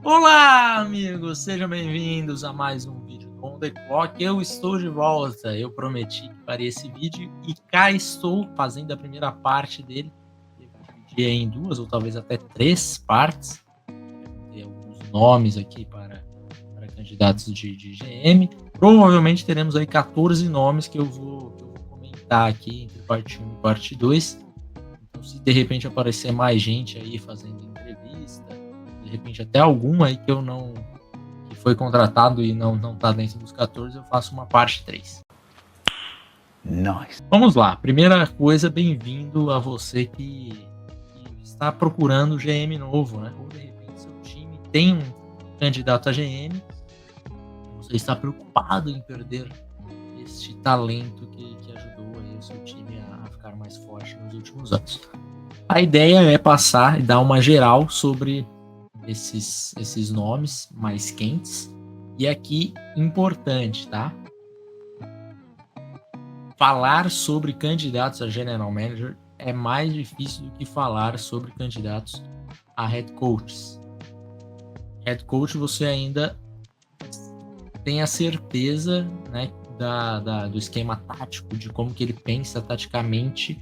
Olá, amigos! Sejam bem-vindos a mais um vídeo do On The Clock. Eu estou de volta. Eu prometi que faria esse vídeo e cá estou fazendo a primeira parte dele. Eu vou dividir em 2 ou talvez até 3 partes. Tem alguns nomes aqui para candidatos de GM. Provavelmente teremos aí 14 nomes que eu vou comentar aqui entre parte 1 e parte 2. Então, se de repente aparecer mais gente aí fazendo entrevista, de repente até algum aí que foi contratado e não tá dentro dos 14, eu faço uma parte 3. Nice. Vamos lá. Primeira coisa, bem-vindo a você que está procurando GM novo, né? Ou de repente seu time tem um candidato a GM, você está preocupado em perder este talento que ajudou aí o seu time a ficar mais forte nos últimos anos. A ideia é passar e dar uma geral sobre esses nomes mais quentes. E aqui, importante, tá? Falar sobre candidatos a General Manager é mais difícil do que falar sobre candidatos a Head Coaches. Head Coach você ainda tem a certeza, né, do esquema tático, de como que ele pensa taticamente,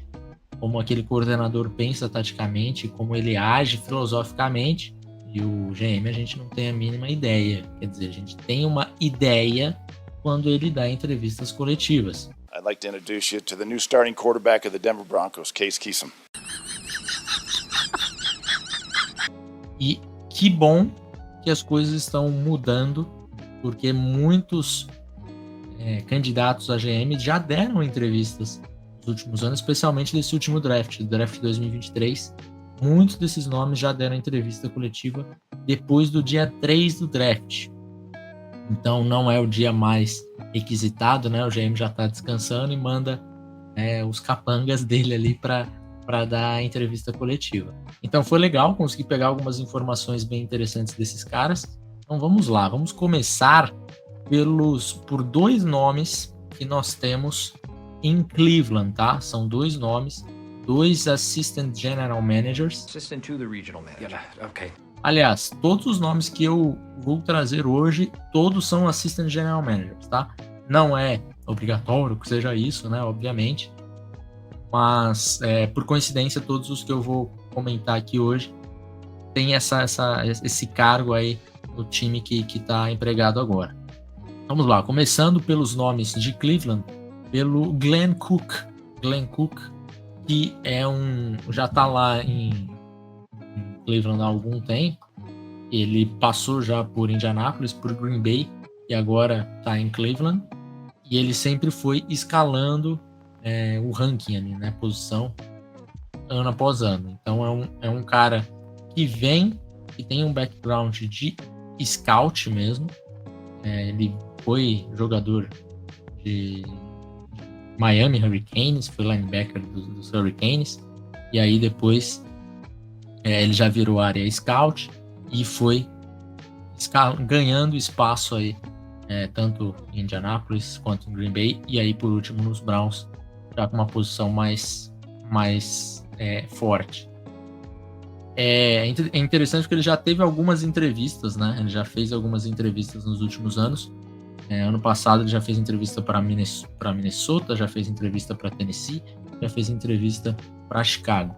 como aquele coordenador pensa taticamente, como ele age filosoficamente. E o GM a gente não tem a mínima ideia. Quer dizer, a gente tem uma ideia quando ele dá entrevistas coletivas. I'd like to introduce you to the new starting quarterback of the Denver Broncos, Case Keenum. E que bom que as coisas estão mudando, porque muitos candidatos a GM já deram entrevistas nos últimos anos, especialmente desse último draft, do draft 2023. Muitos desses nomes já deram entrevista coletiva depois do dia 3 do draft. Então não é o dia mais requisitado, né? O GM já está descansando e manda os capangas dele ali para dar a entrevista coletiva. Então foi legal, consegui pegar algumas informações bem interessantes desses caras. Então vamos lá, vamos começar por 2 nomes que nós temos em Cleveland, tá? São 2 nomes. 2 Assistant General Managers. Assistant to the regional manager. Yeah, okay. Aliás, todos os nomes que eu vou trazer hoje, todos são Assistant General Managers, tá? Não é obrigatório que seja isso, né? Obviamente. Mas, por coincidência, todos os que eu vou comentar aqui hoje tem esse cargo aí no time que está empregado agora. Vamos lá, começando pelos nomes de Cleveland, pelo Glenn Cook. Glenn Cook, que já está lá em Cleveland há algum tempo. Ele passou já por Indianapolis, por Green Bay e agora está em Cleveland. E ele sempre foi escalando o ranking ali, né? Posição ano após ano. Então é um cara que tem um background de scout mesmo. Ele foi jogador de Miami Hurricanes, foi linebacker dos Hurricanes, e aí depois ele já virou área scout e foi ganhando espaço aí, tanto em Indianapolis quanto em Green Bay, e aí por último nos Browns, já com uma posição mais forte. É interessante porque ele já teve algumas entrevistas, né? Ele já fez algumas entrevistas nos últimos anos. Ano passado ele já fez entrevista para Minnesota, já fez entrevista para Tennessee, já fez entrevista para Chicago.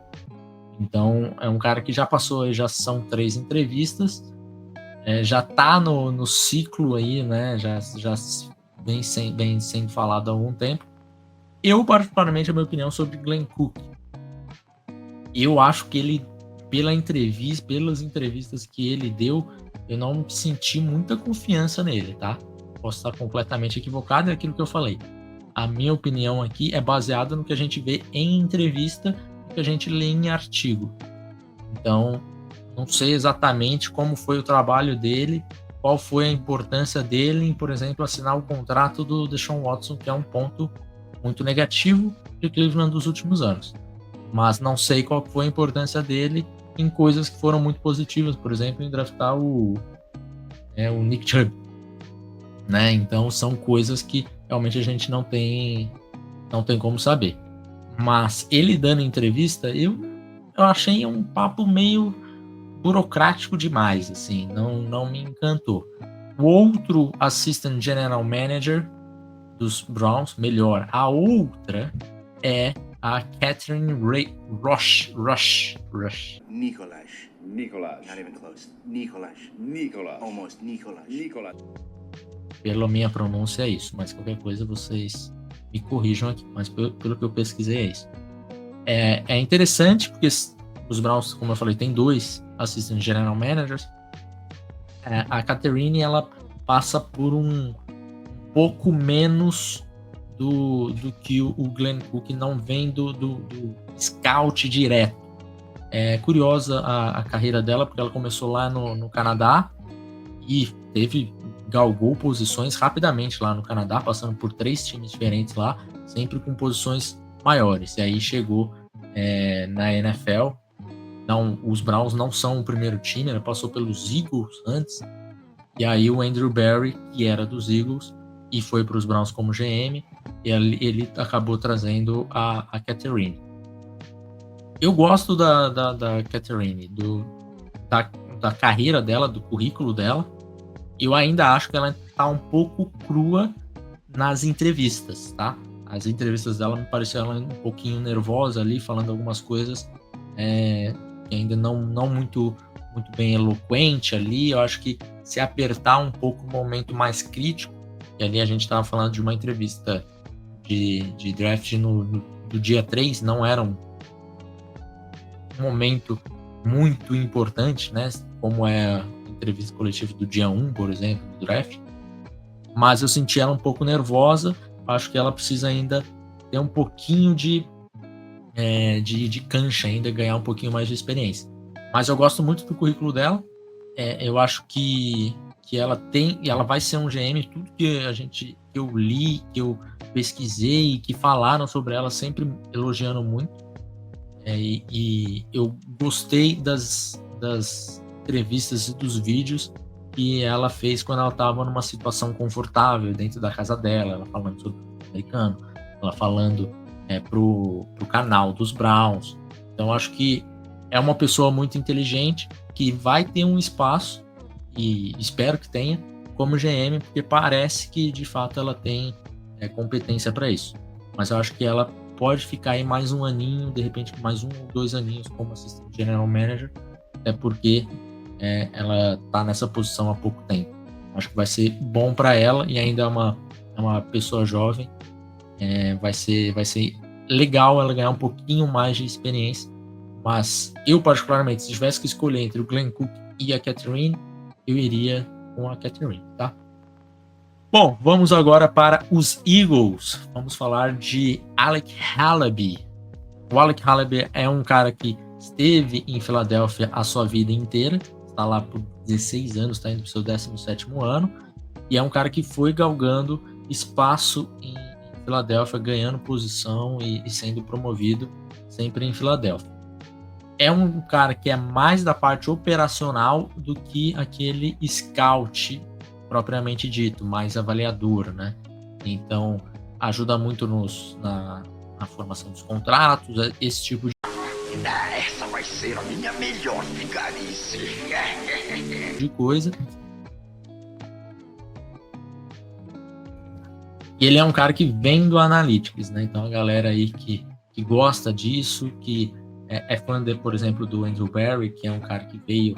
Então é um cara que já passou, já são 3 entrevistas, já está no ciclo aí, né? Já vem sendo falado há algum tempo. Eu, particularmente, a minha opinião sobre Glenn Cook. Eu acho que ele, pelas entrevistas que ele deu, eu não senti muita confiança nele, tá? Posso estar completamente equivocado, é aquilo que eu falei. A minha opinião aqui é baseada no que a gente vê em entrevista e que a gente lê em artigo. Então, não sei exatamente como foi o trabalho dele, qual foi a importância dele em, por exemplo, assinar o contrato do Deshaun Watson, que é um ponto muito negativo de Cleveland dos últimos anos. Mas não sei qual foi a importância dele em coisas que foram muito positivas, por exemplo, em draftar o Nick Chubb. Né? Então são coisas que realmente a gente não tem como saber. Mas ele dando entrevista, eu achei um papo meio burocrático demais, assim, não me encantou. O outro Assistant General Manager dos Browns, melhor, a outra é a Catherine Rush. Nicholas. Not even close. Nicholas. Almost Nicholas. Pela minha pronúncia é isso, mas qualquer coisa vocês me corrijam aqui, mas pelo que eu pesquisei é isso. É interessante porque os Browns, como eu falei, tem 2 Assistant General Managers. A Catherine, ela passa por um pouco menos do que o Glenn Cook, não vem do scout direto. É curiosa a carreira dela, porque ela começou lá no Canadá e galgou posições rapidamente lá no Canadá, passando por 3 times diferentes lá, sempre com posições maiores. E aí chegou na NFL. Não, os Browns não são o primeiro time, ela passou pelos Eagles antes. E aí o Andrew Berry, que era dos Eagles, e foi para os Browns como GM, e ele acabou trazendo a Catherine. Eu gosto da Catherine, da carreira dela, do currículo dela. Eu ainda acho que ela tá um pouco crua nas entrevistas, tá? As entrevistas dela me pareceram ela um pouquinho nervosa ali, falando algumas coisas que ainda não muito bem eloquente ali. Eu acho que se apertar um pouco no momento mais crítico, e ali a gente estava falando de uma entrevista de draft do dia 3, não era um momento muito importante, né? Como é a entrevista coletiva do dia 1, por exemplo, do draft. Mas eu senti ela um pouco nervosa. Acho que ela precisa ainda ter um pouquinho de cancha, ainda ganhar um pouquinho mais de experiência. Mas eu gosto muito do currículo dela. Eu acho que ela vai ser um GM. Tudo que eu li, que eu pesquisei, que falaram sobre ela, sempre elogiando muito. E eu gostei das entrevistas e dos vídeos que ela fez quando ela estava numa situação confortável dentro da casa dela, ela falando sobre o americano, ela falando pro canal dos Browns. Então acho que é uma pessoa muito inteligente que vai ter um espaço, e espero que tenha, como GM, porque parece que de fato ela tem competência para isso. Mas eu acho que ela pode ficar aí mais um aninho, de repente mais 1 ou 2 aninhos como Assistant General Manager, até porque ela tá nessa posição há pouco tempo. Acho que vai ser bom para ela, e ainda é uma pessoa jovem. Vai ser legal ela ganhar um pouquinho mais de experiência, mas eu particularmente, se tivesse que escolher entre o Glenn Cook e a Catherine, eu iria com a Catherine, tá? Bom, vamos agora para os Eagles. Vamos falar de Alec Halaby. O Alec Halaby é um cara que esteve em Filadélfia a sua vida inteira, está lá por 16 anos, está indo para o seu 17º ano, e é um cara que foi galgando espaço em Filadélfia, ganhando posição e sendo promovido sempre em Filadélfia. É um cara que é mais da parte operacional do que aquele scout propriamente dito, mais avaliador, né? Então, ajuda muito na formação dos contratos, esse tipo Essa vai ser a minha melhor vigarice. de coisa. E ele é um cara que vem do Analytics, né? Então a galera aí que gosta disso, que é fã, por exemplo, do Andrew Berry, que é um cara que veio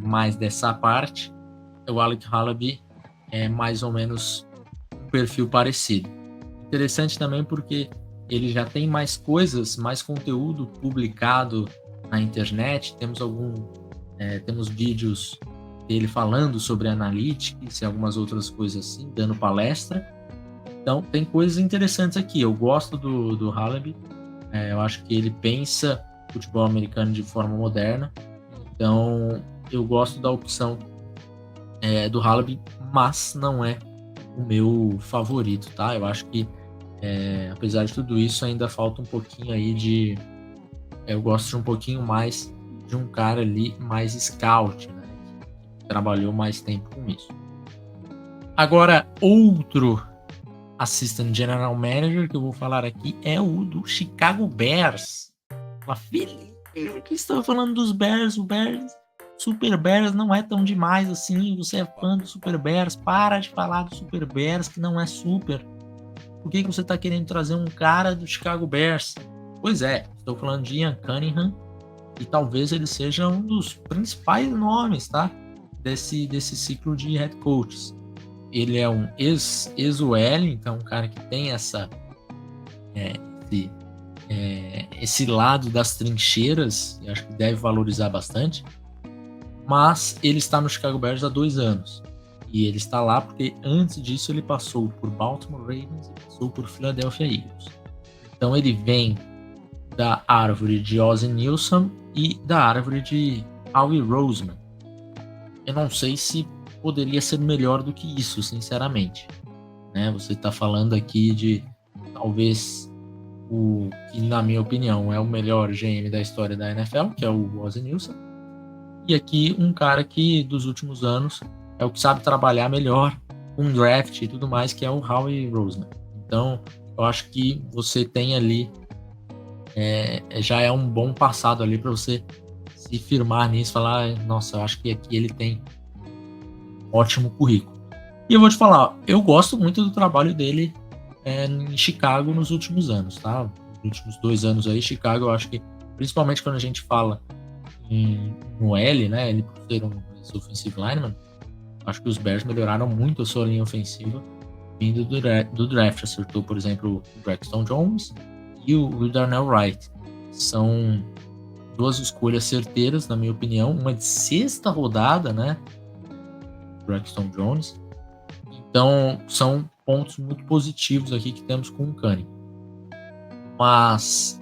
mais dessa parte. O Alec Halaby é mais ou menos um perfil parecido. Interessante também porque ele já tem mais coisas, mais conteúdo publicado na internet. Temos vídeos dele falando sobre Analytics e algumas outras coisas assim, dando palestra. Então tem coisas interessantes aqui. Eu gosto do Halaby. Eu acho que ele pensa futebol americano de forma moderna. Então eu gosto da opção do Halaby, mas não é o meu favorito, tá? Eu acho que apesar de tudo isso, ainda falta um pouquinho aí eu gosto de um pouquinho mais de um cara ali mais scout, né? Que trabalhou mais tempo com isso. Agora, outro Assistant General Manager que eu vou falar aqui é o do Chicago Bears. Uma Aqui estava falando dos Bears, o Bears, Super Bears não é tão demais assim, você é fã do Super Bears, para de falar do Super Bears que não é super. Por que você está querendo trazer um cara do Chicago Bears? Pois é, estou falando de Ian Cunningham e talvez ele seja um dos principais nomes, tá? Desse ciclo de head coaches. Ele é um ex-OL, então um cara que tem esse lado das trincheiras, eu acho que deve valorizar bastante, mas ele está no Chicago Bears há 2 anos. E ele está lá porque antes disso ele passou por Baltimore Ravens e passou por Philadelphia Eagles. Então ele vem da árvore de Ozzie Nilsson e da árvore de Howie Roseman. Eu não sei se poderia ser melhor do que isso, sinceramente. Né? Você está falando aqui de talvez o que, na minha opinião, é o melhor GM da história da NFL, que é o Ozzie Nilsson. E aqui um cara que dos últimos anos é o que sabe trabalhar melhor com draft e tudo mais, que é o Howie Roseman. Então, eu acho que você tem ali já é um bom passado ali para você se firmar nisso, falar, nossa, eu acho que aqui ele tem ótimo currículo. E eu vou te falar, eu gosto muito do trabalho dele em Chicago nos últimos anos, tá? Nos últimos 2 anos aí, Chicago, eu acho que, principalmente quando a gente fala no L, né? Ele por ser um offensive lineman, acho que os Bears melhoraram muito a sua linha ofensiva vindo do draft. Acertou, por exemplo, o Braxton Jones e o Darnell Wright. São 2 escolhas certeiras, na minha opinião. Uma de 6ª rodada, né? Braxton Jones. Então, são pontos muito positivos aqui que temos com o Cunningham. Mas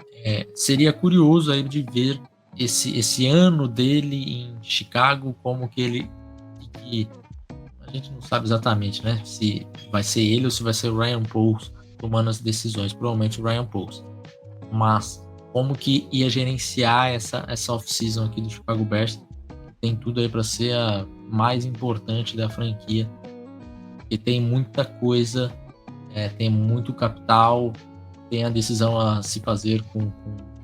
seria curioso aí de ver esse ano dele em Chicago, como que ele... que a gente não sabe exatamente, né? Se vai ser ele ou se vai ser o Ryan Poles tomando as decisões. Provavelmente o Ryan Poles. Mas como que ia gerenciar essa off-season aqui do Chicago Bears? Tem tudo aí para ser a mais importante da franquia. E tem muita coisa, tem muito capital, tem a decisão a se fazer com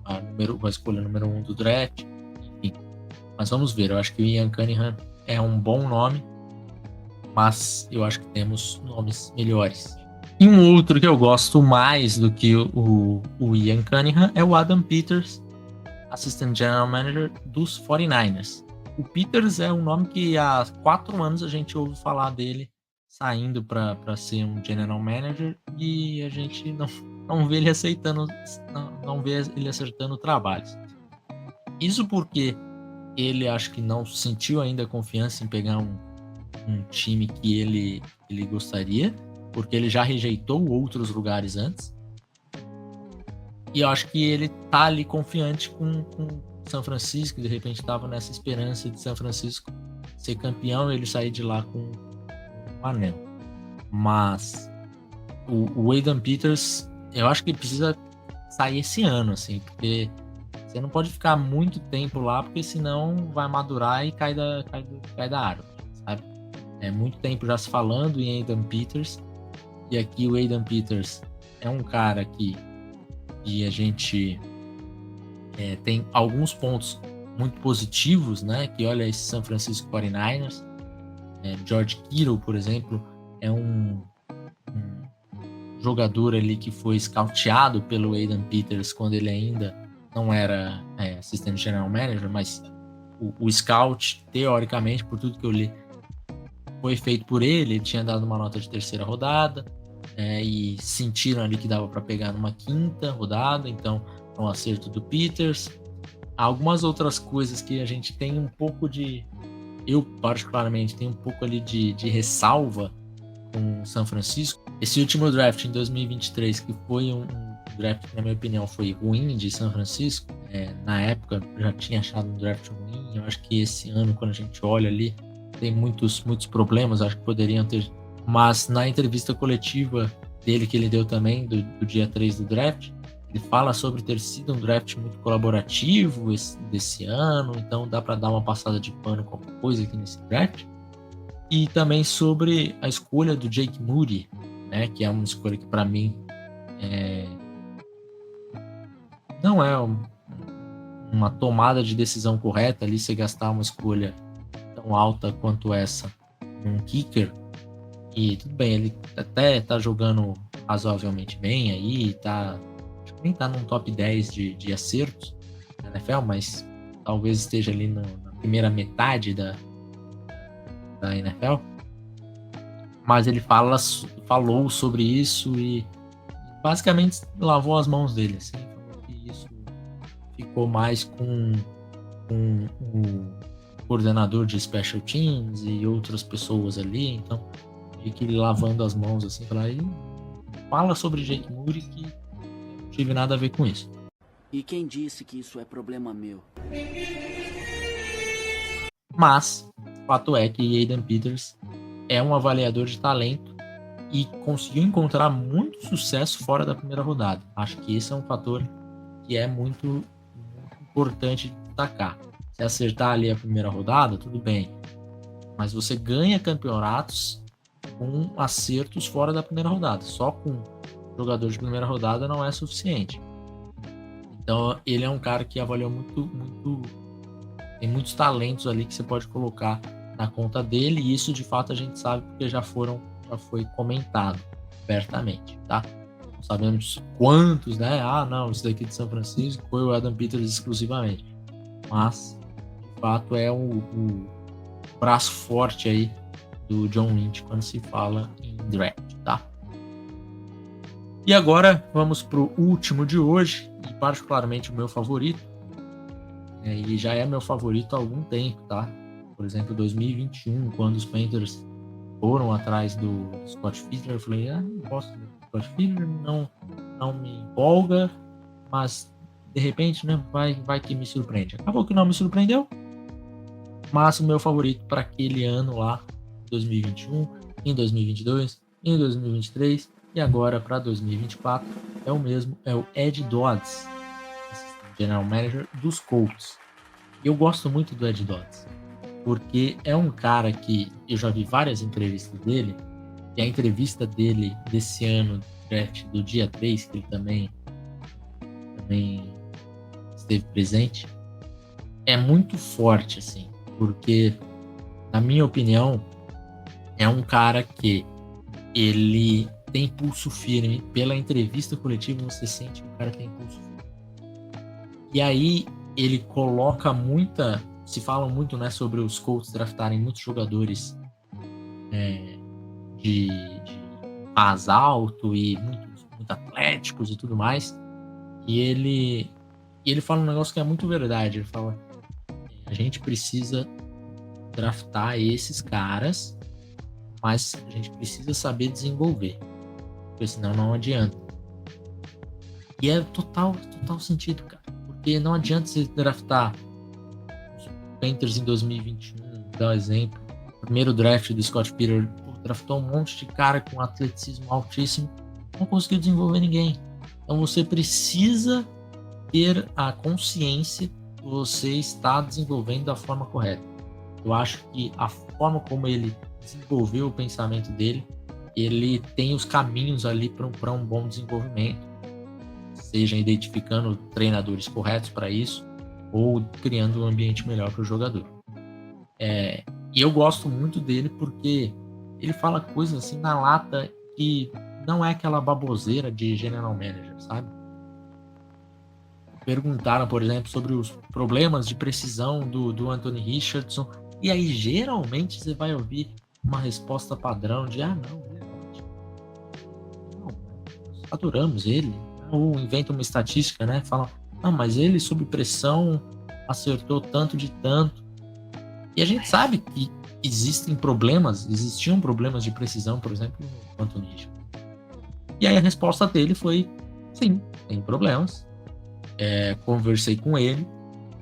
a escolha número 1 do draft, enfim. Mas vamos ver, eu acho que o Ian Cunningham é um bom nome, mas eu acho que temos nomes melhores. E um outro que eu gosto mais do que o Ian Cunningham é o Adam Peters, Assistant General Manager dos 49ers. O Peters é um nome que há 4 anos a gente ouve falar dele saindo para ser um General Manager e a gente não vê ele aceitando, não vê ele acertando trabalhos. Isso porque ele acho que não sentiu ainda confiança em pegar um time que ele gostaria, porque ele já rejeitou outros lugares antes. E eu acho que ele tá ali confiante com São Francisco, de repente estava nessa esperança de São Francisco ser campeão e ele sair de lá com um anel. Mas o Aidan Peters, eu acho que ele precisa sair esse ano, assim, porque você não pode ficar muito tempo lá, porque senão vai madurar e cai da árvore, sabe? É muito tempo já se falando em Aidan Peters, e aqui o Aidan Peters é um cara que a gente tem alguns pontos muito positivos, né? Que olha esse San Francisco 49ers, George Kittle, por exemplo, é um jogador ali que foi scouteado pelo Aidan Peters quando ele ainda não era assistente general manager, mas o scout, teoricamente, por tudo que eu li, foi feito por ele. Ele tinha dado uma nota de 3ª rodada, e sentiram ali que dava para pegar numa 5ª rodada, então um acerto do Peters. Algumas outras coisas que a gente tem um pouco eu particularmente tenho um pouco ali de ressalva com São Francisco. Esse último draft em 2023, que foi um draft que, na minha opinião, foi ruim de São Francisco, na época eu já tinha achado um draft ruim. Eu acho que esse ano, quando a gente olha ali, tem muitos problemas, acho que poderiam ter. Mas na entrevista coletiva dele, que ele deu também, do dia 3 do draft, ele fala sobre ter sido um draft muito colaborativo desse ano, então dá para dar uma passada de pano com alguma coisa aqui nesse draft. E também sobre a escolha do Jake Moody, né, que é uma escolha que para mim não é um uma tomada de decisão correta ali, você gastar uma escolha tão alta quanto essa num kicker. E tudo bem, ele até tá jogando razoavelmente bem aí, acho que nem tá num top 10 de acertos na NFL, mas talvez esteja ali na primeira metade da NFL. Mas ele falou sobre isso e basicamente lavou as mãos dele, assim, falou que isso ficou mais com o coordenador de Special Teams e outras pessoas ali, então que ele lavando as mãos assim, falar, fala sobre Jake Moody que não tive nada a ver com isso. E quem disse que isso é problema meu? Mas o fato é que Aiden Peters é um avaliador de talento e conseguiu encontrar muito sucesso fora da primeira rodada. Acho que esse é um fator que é muito importante de destacar. Se acertar ali a primeira rodada, tudo bem, mas você ganha campeonatos com acertos fora da primeira rodada. Só com jogador de primeira rodada não é suficiente. Então ele é um cara que avaliou muito, tem muitos talentos ali que você pode colocar na conta dele, e isso de fato a gente sabe porque já foi comentado abertamente, tá? Não sabemos quantos, né? Não, isso daqui de São Francisco foi o Adam Peters exclusivamente, mas de fato é o braço forte aí do John Lynch quando se fala em draft, tá? E agora vamos pro último de hoje, e particularmente o meu favorito, e já é meu favorito há algum tempo, tá? Por exemplo, 2021, quando os Panthers foram atrás do Scott Fiedler, eu falei, não gosto do Scott Fiedler, não me empolga, mas de repente, né, vai que me surpreende. Acabou que não me surpreendeu, mas o meu favorito para aquele ano lá, 2021, em 2022, em 2023 e agora para 2024 é o mesmo, é o Ed Dodds, General Manager dos Colts. Eu gosto muito do Ed Dodds, porque é um cara que eu já vi várias entrevistas dele, e a entrevista dele desse ano, draft do dia 3, que ele também esteve presente, é muito forte, assim, porque, na minha opinião, é um cara que ele tem pulso firme. Pela entrevista coletiva você sente que o cara tem pulso firme. E aí ele coloca se fala muito, né, sobre os Colts draftarem muitos jogadores de mais alto e muito atléticos e tudo mais. E ele fala um negócio que é muito verdade. Ele fala, a gente precisa draftar esses caras, mas a gente precisa saber desenvolver, porque senão não adianta. E é total sentido, cara, porque não adianta você draftar os Panthers em 2021, dá um exemplo, primeiro draft do Scott Peter, draftou um monte de cara com atleticismo altíssimo, não conseguiu desenvolver ninguém. Então você precisa ter a consciência que você está desenvolvendo da forma correta. Eu acho que a forma como ele desenvolveu o pensamento dele, ele tem os caminhos ali para um bom desenvolvimento, seja identificando treinadores corretos para isso ou criando um ambiente melhor para o jogador. E eu gosto muito dele porque ele fala coisas assim na lata que não é aquela baboseira de general manager, sabe? Perguntaram, por exemplo, sobre os problemas de precisão do Anthony Richardson, e aí geralmente você vai ouvir uma resposta padrão de não, ele é ótimo. Não, nós adoramos ele. Ou inventa uma estatística, né? Fala, mas ele sob pressão acertou tanto de tanto. E a gente sabe que existiam problemas de precisão, por exemplo, no Anthony Richardson. E aí a resposta dele foi, sim, tem problemas. Conversei com ele,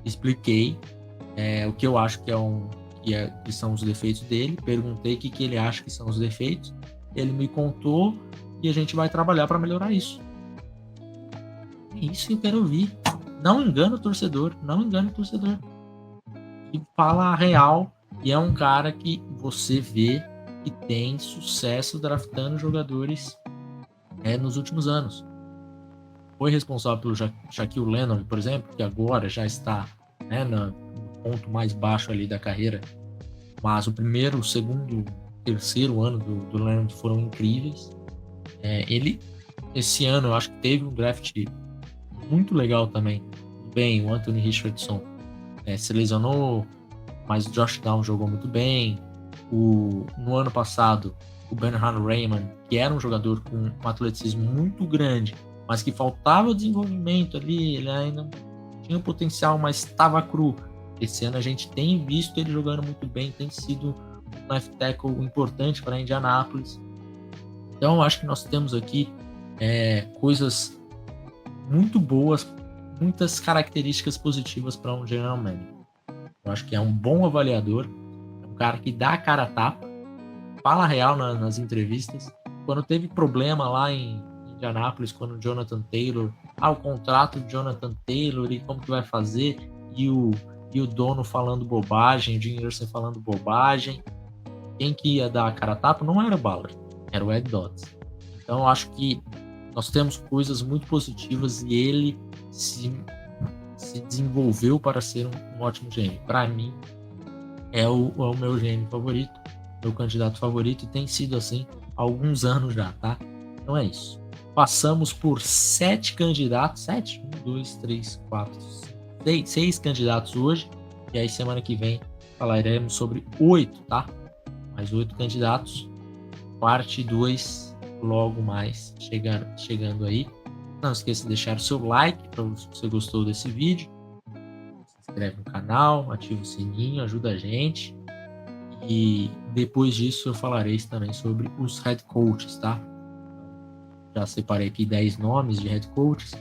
expliquei o que eu acho que são os defeitos dele, perguntei o que ele acha que são os defeitos, ele me contou e a gente vai trabalhar para melhorar isso. É isso que eu quero ouvir. Não engana o torcedor. E fala a real, e é um cara que você vê que tem sucesso draftando jogadores nos últimos anos. foi responsável pelo Shaquille Leonard, por exemplo, que agora já está, né, no ponto mais baixo ali da carreira, mas o primeiro, o segundo, terceiro ano do Leonard foram incríveis. Ele, esse ano, eu acho que teve um draft muito legal também. Bem, o Anthony Richardson se lesionou, mas o Josh Down jogou muito bem. No ano passado, o Bernhard Raimann, que era um jogador com um atleticismo muito grande, mas que faltava desenvolvimento ali, ele ainda tinha potencial, mas estava cru. Esse ano a gente tem visto ele jogando muito bem, tem sido um left tackle importante para Indianapolis. Então, eu acho que nós temos aqui coisas muito boas, muitas características positivas para um general manager. Eu acho que é um bom avaliador, é um cara que dá a cara a tapa, fala real nas entrevistas. Quando teve problema lá em Indianapolis, quando o Jonathan Taylor, o contrato de Jonathan Taylor e como que vai fazer, e o dono falando bobagem, o Jim Irsay falando bobagem, quem que ia dar a cara a tapa não era o Ballard, era o Ed Dodds. Então eu acho que nós temos coisas muito positivas e ele se desenvolveu para ser um ótimo GM. Para mim, é o meu GM favorito, meu candidato favorito, e tem sido assim há alguns anos já, tá? Então é isso. Passamos por 7 candidatos, 7? 1, 2, 3, 4, 5, 6 candidatos hoje, e aí semana que vem falaremos sobre 8, tá? Mais 8 candidatos, parte 2 logo mais chegando aí. Não esqueça de deixar o seu like se você gostou desse vídeo. Se inscreve no canal, ativa o sininho, ajuda a gente. E depois disso eu falarei também sobre os head coaches, tá? Já separei aqui 10 nomes de head coaches.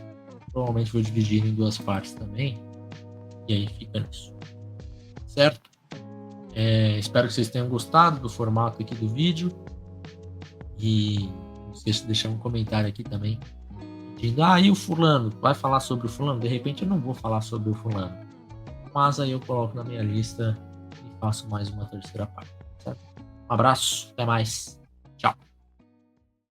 Provavelmente vou dividir em 2 partes também. E aí fica nisso. Certo? Espero que vocês tenham gostado do formato aqui do vídeo. E não esqueça de deixar um comentário aqui também. Pedindo, e o fulano? Vai falar sobre o fulano? De repente eu não vou falar sobre o fulano. Mas aí eu coloco na minha lista e faço mais uma terceira parte. Certo? Um abraço, até mais. Tchau.